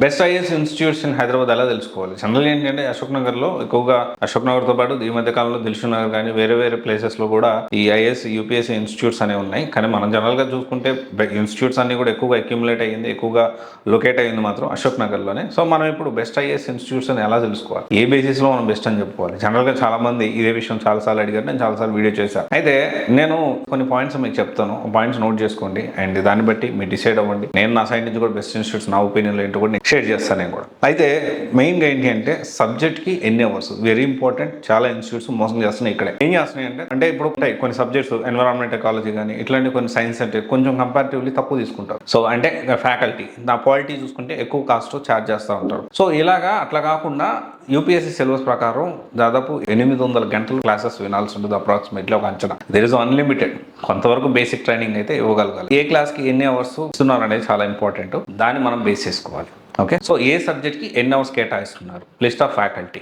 Best IAS institutes in Hyderabad ఎలా తెలుసుకోవాలి? General ఏంటంటే అశోక్ నగర్లో ఎక్కువగా, అశోక్ నగర్తో పాటు ఈ మధ్య కాలంలో దిల్షుక్ నగర్ కానీ వేరే వేరే ప్లేసెస్లో కూడా ఈ ఐఏఎస్ యూపీఎస్సీ ఇన్స్టిట్యూట్స్ అనేవి ఉన్నాయి. కానీ మనం జనరల్గా చూసుకుంటే ఇన్స్టిట్యూట్స్ అన్ని కూడా ఎక్కువగా అక్యుములేట్ అయ్యింది, ఎక్కువగా లొకేట్ అయ్యింది మాత్రం అశోక్ నగర్లోనే. సో మనం ఇప్పుడు బెస్ట్ ఐఏఎస్ ఇన్స్టిట్యూట్స్ అని ఎలా తెలుసుకోవాలి, ఏ బేసిస్లో మనం బెస్ట్ అని చెప్పుకోవాలి? జనరల్గా చాలా మంది ఇదే విషయం చాలాసార్లు అడిగారు, నేను చాలాసార్లు వీడియో చేశాను. అయితే నేను కొన్ని పాయింట్స్ మీకు చెప్తాను, పాయింట్స్ నోట్ చేసుకోండి అండ్ దాన్ని బట్టి మీరు డిసైడ్ అవ్వండి. నేను నా సైడ్ నుంచి కూడా బెస్ట్ ఇన్స్టిట్యూట్స్ నా ఒపీనియన్లో ఏంటో కూడా షేర్ చేస్తాను నేను కూడా. అయితే మెయిన్గా ఏంటి అంటే సబ్జెక్ట్కి ఎన్ని అవర్స్, వెరీ ఇంపార్టెంట్. చాలా ఇన్స్టిట్యూట్స్ మోసం చేస్తున్నాయి ఇక్కడే. ఏం చేస్తున్నాయి అంటే ఇప్పుడు ఉంటాయి కొన్ని సబ్జెక్ట్స్, ఎన్విరాన్మెంట్ ఎకాలజీ కానీ ఇట్లాంటి కొన్ని సైన్స్ అంటే కొంచెం కంపారిటివ్లీ తక్కువ తీసుకుంటారు. సో అంటే ఫ్యాకల్టీ నా క్వాలిటీ చూసుకుంటే ఎక్కువ కాస్ట్ ఛార్జ్ చేస్తూ ఉంటారు. సో ఇలాగా అట్లా కాకుండా యూపీఎస్సీ సిలబస్ ప్రకారం దాదాపు 800 గంటలు క్లాసెస్ వినాల్సి ఉంటుంది అప్రాక్సిమేట్లీ ఒక అంచనా. There is unlimited. కొంతవరకు బేసిక్ ట్రైనింగ్ అయితే ఇవ్వగలగాలి. ఏ క్లాస్కి ఎన్ని అవర్స్ ఇస్తున్నారు అనేది చాలా ఇంపార్టెంట్. దాన్ని మనం బేస్ చేసుకోవాలి. ఓకే, సో ఏ సబ్జెక్ట్కి ఎన్ని అవర్స్ కేటాయిస్తున్నారు, లిస్ట్ ఆఫ్ ఫ్యాకల్టీ.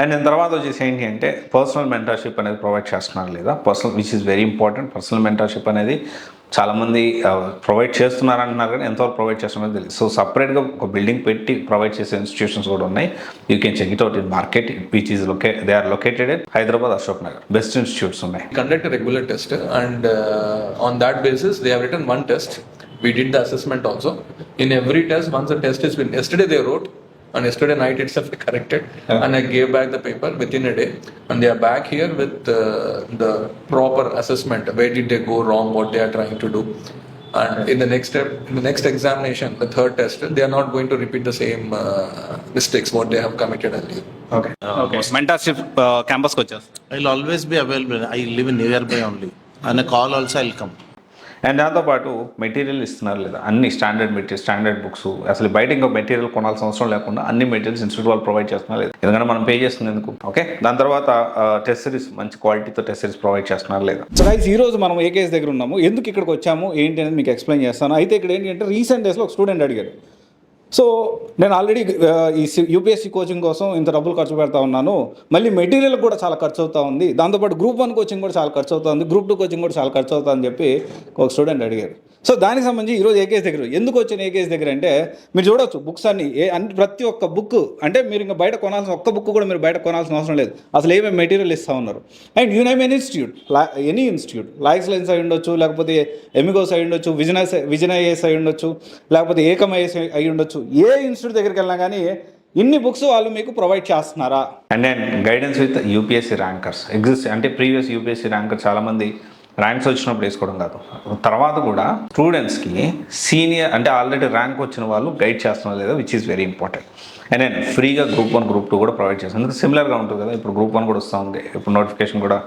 అండ్ దాని తర్వాత వచ్చేసి ఏంటి అంటే పర్సనల్ మెంటర్షిప్ అనేది ప్రొవైడ్ చేస్తున్నారు లేదా, which is very important. Personal mentorship అనేది చాలామంది ప్రొవైడ్ చేస్తున్నారు అంటున్నారు, కానీ ఎంతవరకు ప్రొవైడ్ చేస్తున్నారో తెలియదు. సో సపరేట్గా ఒక బిల్డింగ్ పెట్టి ప్రొవైడ్ చేసే ఇన్స్టిట్యూషన్స్ కూడా ఉన్నాయి. You can check it out in market which is they are located in Hyderabad, Ashok Nagar. Best institutes ఉన్నాయి. Conduct a regular test and on that basis they have written one test. We did the assessment also. In every test, once the test has been, yesterday they wrote and yesterday night itself I corrected and I gave back the paper within a day, and they are back here with the proper assessment. Where did they go wrong, what they are trying to do, and in the next step, in the next examination, the third test, they are not going to repeat the same mistakes what they have committed earlier. Okay. Mentorship campus coaches, I'll always be available. I live in nearby only. On a call also I'll come. And దాంతోపాటు material ఇస్తున్నారు లేదా, అన్ని standard material, standard books, అసలు బయట ఇంకో material కొనాల్సిన అవసరం లేకుండా అన్ని మెటీరియల్స్ ఇన్స్టిట్యూట్ వాళ్ళు ప్రొవైడ్ చేస్తున్నారు లేదా, ఎందుకంటే మనం పే చేస్తుంది ఎందుకు. ఓకే, దాని తర్వాత టెస్ట్ సిరీస్, మంచి క్వాలిటీతో టెస్ట్ సిరీస్ ప్రొవైడ్ చేస్తున్నారు లేదా. సో గైస్, ఈ రోజు మనం ఏకేఎస్ దగ్గర ఉన్నాము. ఎందుకు ఇక్కడికి వచ్చాము ఏంటి అనేది మీకు ఎక్స్ప్లెయిన్ చేస్తాను. అయితే ఇక్కడ ఏంటి అంటే రీసెంట్ డేస్లో ఒక స్టూడెంట్ అడిగారు. సో నేను ఆల్రెడీ ఈ యూపీఎస్సీ కోచింగ్ కోసం ఇంత డబ్బులు ఖర్చు పెడతా ఉన్నాను, మళ్ళీ మెటీరియల్ కూడా చాలా ఖర్చు అవుతా ఉంది, దాంతోపాటు గ్రూప్ 1 కోచింగ్ కూడా చాలా ఖర్చు అవుతుంది, గ్రూప్ 2 కోచింగ్ కూడా చాలా ఖర్చు అవుతుంది అని చెప్పి ఒక స్టూడెంట్ అడిగారు. సో దానికి సంబంధించి ఈరోజు ఏకేఎస్ దగ్గర ఎందుకు వచ్చిన ఏకేఎస్ దగ్గర అంటే మీరు చూడవచ్చు బుక్స్ అన్ని ప్రతి ఒక్క బుక్ అంటే మీరు ఇంకా బయట కొనాల్సిన ఒక్క బుక్ కూడా మీరు బయట కొనాల్సిన అవసరం లేదు. అసలు ఏమేమి మెటీరియల్ ఇస్తూ ఉన్నారు. And you name any institute, likes lens అయి ఉండొచ్చు, లేకపోతే ఎమిగోస్ అయి ఉండొచ్చు, విజన్ ఐఏఎస్ అయి ఉండొచ్చు, లేకపోతే ఏకం ఐఏఎస్ అయి ఉండొచ్చు. ఏ ఇన్స్టిట్యూట్ దగ్గరికి వెళ్ళినా కానీ ఇన్ని బుక్స్ వాళ్ళు మీకు ప్రొవైడ్ చేస్తున్నారా. And then guidance with UPSC rankers exist. అంటే ప్రీవియస్ యూపీఎస్సీ ర్యాంకర్ చాలామంది ర్యాంక్స్ వచ్చినప్పుడు వేసుకోవడం కాదు, తర్వాత కూడా స్టూడెంట్స్కి సీనియర్ అంటే ఆల్రెడీ ర్యాంక్ వచ్చిన వాళ్ళు గైడ్ చేస్తున్నారు లేదా, which is very important. And నేను ఫ్రీగా గ్రూప్ 1 గ్రూప్ 2 కూడా ప్రొవైడ్ చేస్తాను. ఎందుకంటే సిమిలర్గా ఉంటుంది కదా, ఇప్పుడు గ్రూప్ 1 కూడా వస్తూ ఉంది, ఇప్పుడు నోటిఫికేషన్ కూడా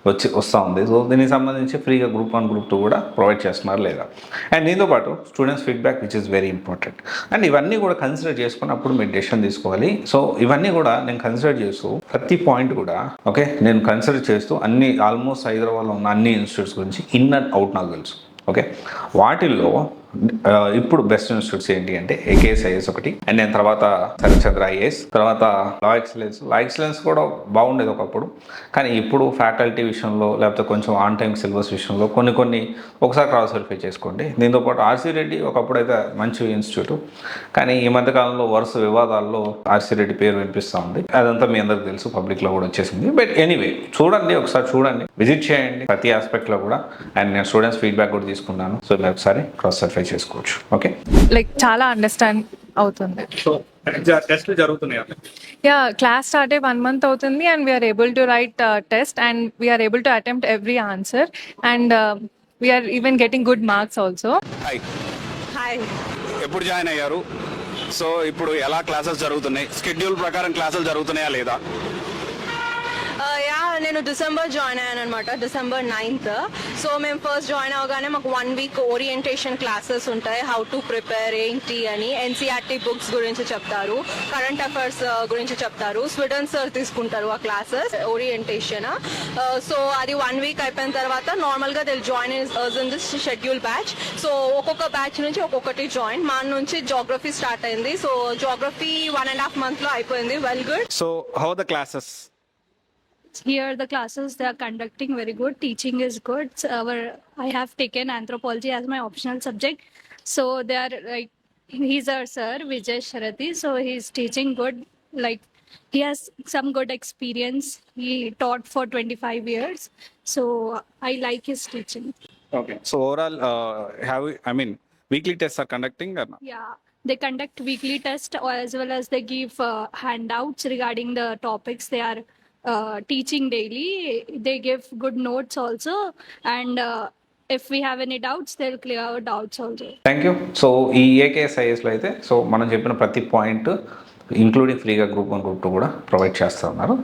వస్తూ ఉంది. సో దీనికి సంబంధించి ఫ్రీగా గ్రూప్ 1 గ్రూప్ 2 కూడా ప్రొవైడ్ చేస్తున్నారు లేదా. అండ్ దీంతో పాటు students feedback which is very important. And ఇవన్నీ కూడా కన్సిడర్ చేసుకున్నప్పుడు మీరు డెసిషన్ తీసుకోవాలి. సో ఇవన్నీ కూడా నేను కన్సిడర్ చేస్తూ ప్రతి పాయింట్ కూడా ఓకే నేను కన్సిడర్ చేస్తూ అన్ని ఆల్మోస్ట్ హైదరాబాద్లో ఉన్న అన్ని ఇన్స్టిట్యూట్స్ గురించి ఇన్ అండ్ అవుట్ నాకు తెలుసు. ఓకే, వాటిల్లో ఇప్పుడు బెస్ట్ ఇన్స్టిట్యూట్స్ ఏంటి అంటే ఏకేఎస్ ఐఏఎస్ ఒకటి, అండ్ నేను తర్వాత శరత్చంద్ర ఐఏఎస్, తర్వాత లా ఎక్సలెన్స్ కూడా బాగుండేది ఒకప్పుడు, కానీ ఇప్పుడు ఫ్యాకల్టీ విషయంలో లేకపోతే కొంచెం ఆన్ టైం సిలబస్ విషయంలో కొన్ని ఒకసారి క్రాస్ వెరిఫై చేసుకోండి. దీంతోపాటు ఆర్సీ రెడ్డి ఒకప్పుడు అయితే మంచి ఇన్స్టిట్యూట్, కానీ ఈ మధ్యకాలంలో వరుస వివాదాల్లో ఆర్సీ రెడ్డి పేరు వినిపిస్తూ ఉంది. అదంతా మీ అందరికి తెలుసు, పబ్లిక్లో కూడా వచ్చేసింది. బట్ ఎనీవే చూడండి, ఒకసారి చూడండి, విజిట్ చేయండి ప్రతి ఆస్పెక్ట్లో కూడా. అండ్ నేను స్టూడెంట్స్ ఫీడ్బ్యాక్ కూడా తీసుకున్నాను, సో మీరు ఒకసారి క్రాస్ వెరిఫై చేసుకోవచ్చు. ఓకే, లైక్ చాలా అండర్స్టాండ్ అవుతుంది. సో టెస్ట్లు జరుగుతున్నాయి. యా, క్లాస్ స్టార్ట్ అయ్యి 1 month అవుతుంది and we're able to write test and we're able to attempt every answer and we're even getting good marks also. Hi, ఎప్పుడు join అయ్యారు? So ఇప్పుడు ఎలా క్లాసెస్ జరుగుతున్నాయి? స్కెడ్యూల్ ప్రకారం క్లాసులు జరుగుతున్నాయా లేదా? యా నేను డిసెంబర్ జాయిన్ అయ్యాను అనమాట, December 9th. సో మేము ఫస్ట్ జాయిన్ అవగానే మాకు 1 week ఓరియంటేషన్ క్లాసెస్ ఉంటాయి, హౌ టు ప్రిపేర్ ఏంటి అని. ఎన్సీఆర్టీ బుక్స్ గురించి చెప్తారు, కరెంట్ అఫైర్స్ గురించి చెప్తారు. స్వీడన్ సార్ తీసుకుంటారు ఆ క్లాసెస్ ఓరియంటేషన్. సో అది 1 week అయిపోయిన తర్వాత నార్మల్గా they join in this schedule batch. So ఒక్కొక్క బ్యాచ్ నుంచి ఒక్కొక్కటి జాయిన్. మా నుంచి జాగ్రఫీ స్టార్ట్ అయింది. సో జాగ్రఫీ 1.5 months లో అయిపోయింది. Well good. So how the classes? Here the classes they are conducting very good. Teaching is good. I have taken anthropology as my optional subject, so they are like he's our sir Vijay Sharathi. So he's teaching good. Like he has some good experience. He taught for 25 years, so I like his teaching. Okay. So overall, weekly tests are conducting or not? Yeah, they conduct weekly tests as well as they give handouts regarding the topics they are teaching daily. They give good notes also, and if we have any doubts they'll clear our doubts also. Thank you. So ఈ ఏకేఎస్ఐఎస్లో అయితే so మనం చెప్పిన ప్రతి point including ఫ్రీగా group 1 group 2 కూడా provide చేస్తూ ఉన్నారు.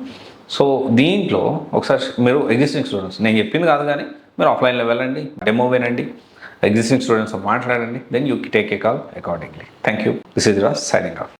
So దీంట్లో ఒకసారి మీరు ఎగ్జిస్టింగ్ స్టూడెంట్స్, నేను చెప్పింది కాదు కానీ మీరు ఆఫ్లైన్లో వెళ్ళండి, డెమో వినండి, ఎగ్జిస్టింగ్ స్టూడెంట్స్ మాట్లాడండి, then you take a call accordingly. Thank you. This is Raj signing of.